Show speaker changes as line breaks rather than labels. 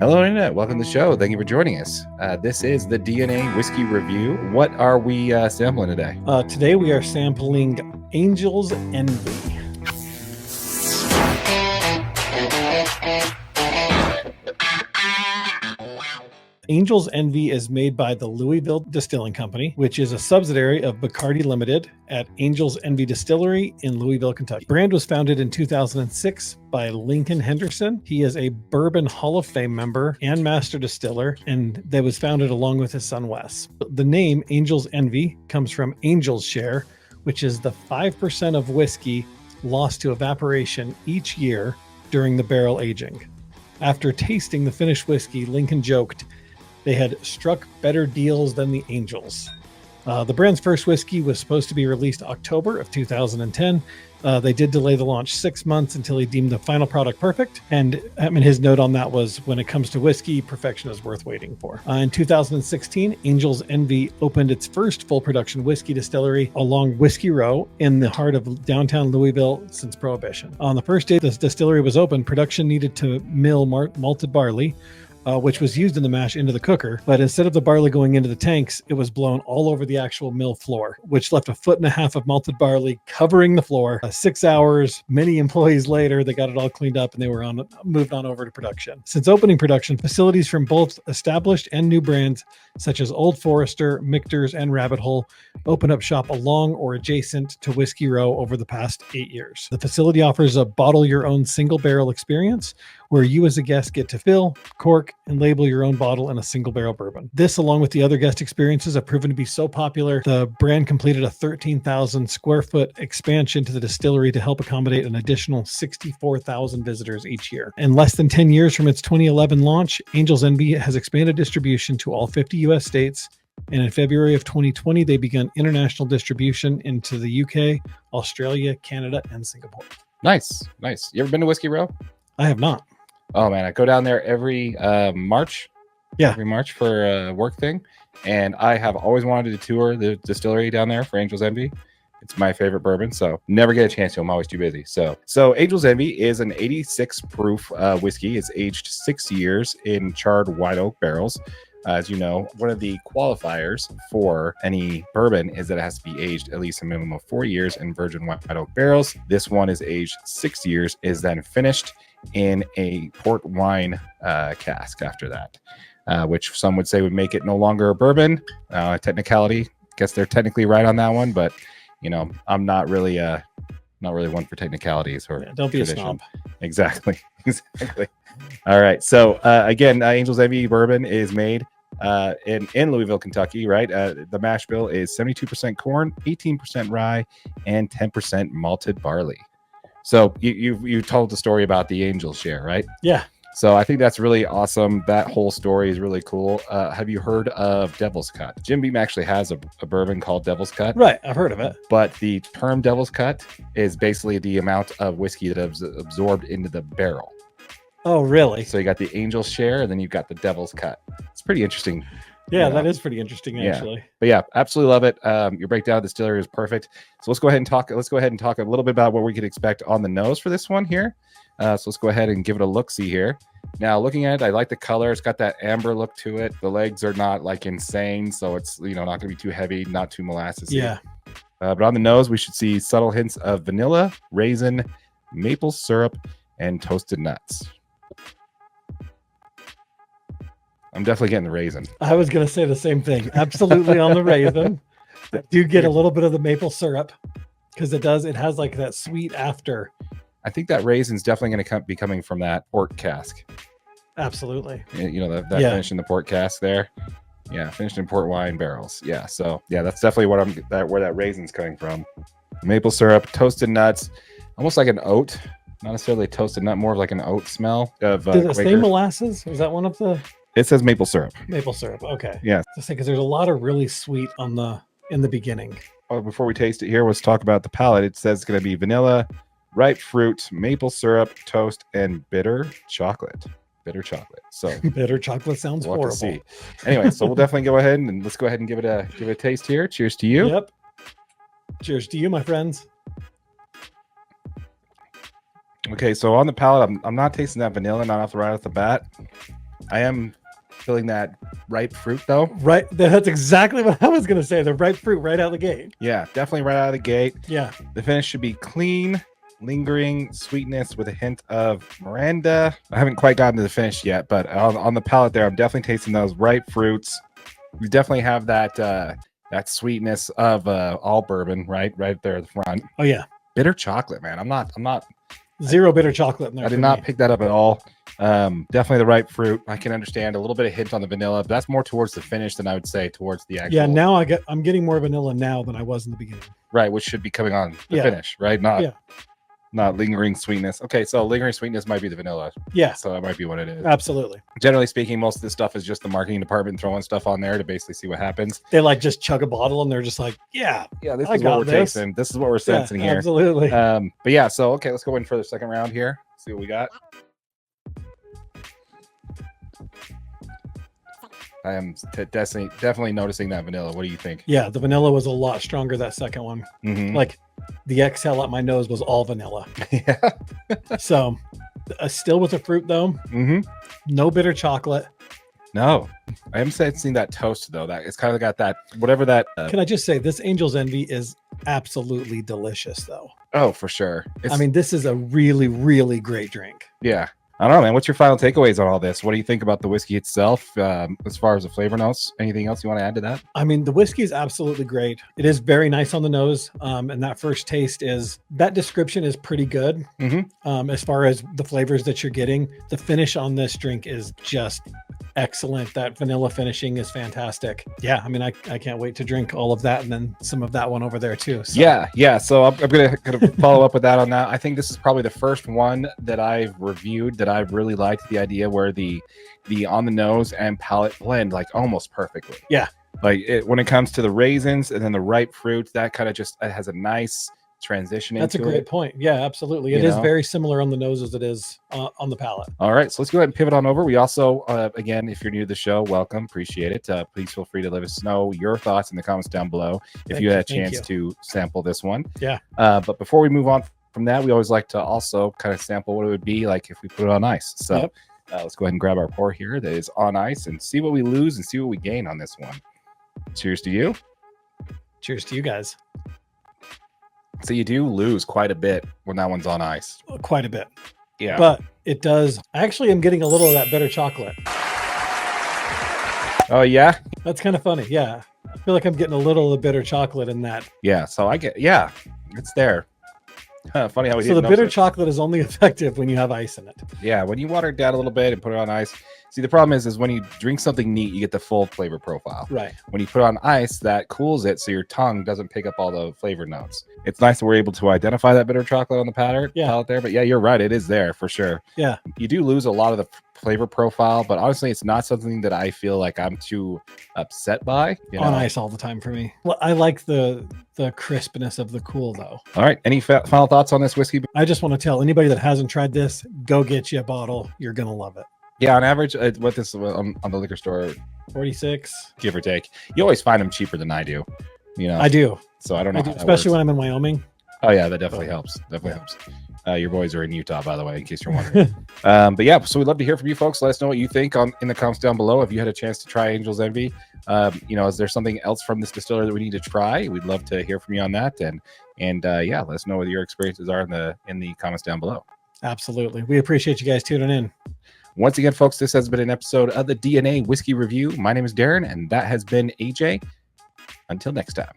Hello, Internet. Welcome to the show. Thank you for joining us. This is the DNA Whiskey Review. What are we sampling today?
Today we are sampling Angel's Envy. Angel's Envy is made by the Louisville Distilling Company, which is a subsidiary of Bacardi Limited at Angel's Envy Distillery in Louisville, Kentucky. The brand was founded in 2006 by Lincoln Henderson. He is a Bourbon Hall of Fame member and master distiller, and that was founded along with his son Wes. The name Angel's Envy comes from Angel's Share, which is the 5% of whiskey lost to evaporation each year during the barrel aging. After tasting the finished whiskey, Lincoln joked they had struck better deals than the Angels. The brand's first whiskey was supposed to be released October of 2010. They did delay the launch 6 months until he deemed the final product perfect. And his note on that was, when it comes to whiskey, perfection is worth waiting for. In 2016, Angel's Envy opened its first full production whiskey distillery along Whiskey Row in the heart of downtown Louisville since Prohibition. On the first day this distillery was open, production needed to mill malted barley, which was used in the mash, into the cooker. But instead of the barley going into the tanks, it was blown all over the actual mill floor, which left 1.5 feet of malted barley covering the floor. 6 hours, many employees later, they got it all cleaned up and they were moved on over to production. Since opening production, facilities from both established and new brands such as Old Forester, Michter's, and Rabbit Hole opened up shop along or adjacent to Whiskey Row over the past 8 years. The facility offers a bottle your own single barrel experience where you as a guest get to fill, cork, and label your own bottle in a single barrel bourbon. This, along with the other guest experiences, have proven to be so popular, the brand completed a 13,000 square foot expansion to the distillery to help accommodate an additional 64,000 visitors each year. In less than 10 years from its 2011 launch, Angel's Envy has expanded distribution to all 50 U.S. states, and in February of 2020, they began international distribution into the UK, Australia, Canada, and Singapore.
Nice. You ever been to Whiskey Row?
I have not.
Oh man, I go down there every March.
Yeah,
every March for a work thing, and I have always wanted to tour the distillery down there for Angel's Envy. It's my favorite bourbon, so never get a chance to. I'm always too busy. So Angel's Envy is an 86 proof whiskey. It's aged 6 years in charred white oak barrels. As you know, one of the qualifiers for any bourbon is that it has to be aged at least a minimum of 4 years in virgin white oak barrels. This one is aged 6 years, is then finished in a port wine cask after that, which some would say would make it no longer a bourbon. Technicality, guess they're technically right on that one, but you know, I'm not really one for technicalities or
don't be
tradition.
a snob.
Exactly. All right, so again, Angel's Envy bourbon is made in Louisville, Kentucky, right? The mash bill is 72% corn, 18% rye, and 10% malted barley. So you told the story about the Angel's Share, right?
Yeah.
So I think that's really awesome. That whole story is really cool. Have you heard of Devil's Cut? Jim Beam actually has a bourbon called Devil's Cut.
Right, I've heard of it.
But the term Devil's Cut is basically the amount of whiskey that is absorbed into the barrel.
Oh, really?
So you got the Angel's Share, and then you've got the Devil's Cut. It's pretty interesting.
Yeah, that is pretty interesting, actually.
Yeah. But yeah, absolutely love it. Your breakdown of the distillery is perfect. So let's go ahead and talk a little bit about what we could expect on the nose for this one here. So let's go ahead and give it a look-see here. Now, looking at it, I like the color. It's got that amber look to it. The legs are not like insane, so it's not going to be too heavy, not too molassesy.
Yeah.
But on the nose, we should see subtle hints of vanilla, raisin, maple syrup, and toasted nuts. I'm definitely getting the raisin.
I was going to say the same thing. Absolutely on the raisin. I do get a little bit of the maple syrup because it has like that sweet after.
I think that raisin's definitely going to be coming from that port cask.
Absolutely.
That finished in the port cask there. Yeah, finished in port wine barrels. Yeah, so yeah, that's definitely where that raisin's coming from. Maple syrup, toasted nuts, almost like an oat. Not necessarily a toasted nut, more of like an oat smell. Does it say
molasses? Is that one of the?
It says maple syrup.
Maple syrup. Okay.
Yeah.
Just because there's a lot of really sweet in the beginning.
Oh, before we taste it here, let's talk about the palate. It says it's going to be vanilla, ripe fruit, maple syrup, toast, and bitter chocolate. So
bitter chocolate sounds horrible.
To see. Anyway, so we'll definitely go ahead and let's go ahead and give it a taste here. Cheers to you.
Yep. Cheers to you, my friends.
Okay, so on the palate, I'm not tasting that vanilla, not right off the bat. I am feeling that ripe fruit though.
Right. That's exactly what I was going to say. The ripe fruit right out of the gate.
Yeah, definitely right out of the gate.
Yeah.
The finish should be clean, lingering sweetness with a hint of Miranda. I haven't quite gotten to the finish yet, but on the palate there, I'm definitely tasting those ripe fruits. We definitely have that that sweetness of all bourbon right there at the front.
Oh yeah.
Bitter chocolate, man. I'm not
Zero bitter chocolate in there.
I did not pick that up at all. Definitely the ripe fruit. I can understand a little bit of hint on the vanilla, but that's more towards the finish than I would say towards the actual.
Yeah, now I'm getting more vanilla now than I was in the beginning.
Right, which should be coming on the finish, right? Not lingering sweetness. Okay, so lingering sweetness might be the vanilla.
Yeah.
So that might be what it is.
Absolutely.
Generally speaking, most of this stuff is just the marketing department throwing stuff on there to basically see what happens.
They like just chug a bottle and they're just like, yeah,
this is what we're tasting. This is what we're sensing here.
Absolutely.
But yeah, so okay, let's go in for the second round here. See what we got. I am definitely noticing that vanilla. What do you think?
Yeah, the vanilla was a lot stronger that second one.
Mm-hmm.
Like the exhale out my nose was all vanilla.
Yeah.
So still with the fruit though.
Mm-hmm.
No bitter chocolate.
No, I am sensing that toast though. That it's kind of got that whatever that.
Can I just say this Angel's Envy is absolutely delicious though.
Oh, for sure.
I mean, this is a really, really great drink.
Yeah. I don't know, man. What's your final takeaways on all this? What do you think about the whiskey itself as far as the flavor notes? Anything else you want to add to that?
I mean, the whiskey is absolutely great. It is very nice on the nose. And that first taste that description is pretty good.
Mm-hmm.
As far as the flavors that you're getting. The finish on this drink is just excellent. That vanilla finishing is fantastic. Yeah, I mean, I can't wait to drink all of that and then some of that one over there too. So.
Yeah. So I'm gonna follow up with that on that. I think this is probably the first one that I've reviewed that I've really liked the idea where the on the nose and palate blend like almost perfectly.
Yeah.
Like when it comes to the raisins and then the ripe fruit, that kind of just it has a nice transition.
That's a great point. Yeah, absolutely. It is very similar on the nose as it is on the palate.
All right, so let's go ahead and pivot on over. We also, again, if you're new to the show, welcome, appreciate it. Please feel free to let us know your thoughts in the comments down below if you had a chance to sample this one.
Yeah.
But before we move on from that, we always like to also kind of sample what it would be like if we put it on ice. So let's go ahead and grab our pour here that is on ice and see what we lose and see what we gain on this one. Cheers to you.
Cheers to you guys.
So you do lose quite a bit when that one's on ice.
Quite a bit.
Yeah.
But it does. I actually am getting a little of that bitter chocolate.
Oh, yeah?
That's kind of funny. Yeah. I feel like I'm getting a little of the bitter chocolate in that.
Yeah. So it's there. Funny how we
So the bitter chocolate is only effective when you have ice in it.
Yeah, when you water it down a little bit and put it on ice. See, the problem is when you drink something neat, you get the full flavor profile.
Right.
When you put it on ice, that cools it so your tongue doesn't pick up all the flavor notes. It's nice that we're able to identify that bitter chocolate on the palate there. But yeah, you're right. It is there for sure.
Yeah.
You do lose a lot of the flavor profile, but honestly, it's not something that I feel like I'm too upset by.
On ice all the time for me. Well, I like the crispness of the cool though.
All right. Any final thoughts on this whiskey?
I just want to tell anybody that hasn't tried this, go get you a bottle. You're going to love it.
Yeah, on average, what this on the liquor store,
46,
give or take. You always find them cheaper than I do.
I do.
So I don't know,
especially when I'm in Wyoming.
Oh yeah, that definitely helps. Helps. Your boys are in Utah, by the way, in case you're wondering. But yeah, so we'd love to hear from you folks. Let us know what you think in the comments down below. If you had a chance to try Angel's Envy, is there something else from this distillery that we need to try? We'd love to hear from you on that. And let us know what your experiences are in the comments down below.
Absolutely, we appreciate you guys tuning in.
Once again, folks, this has been an episode of the DNA Whiskey Review. My name is Darren, and that has been AJ. Until next time.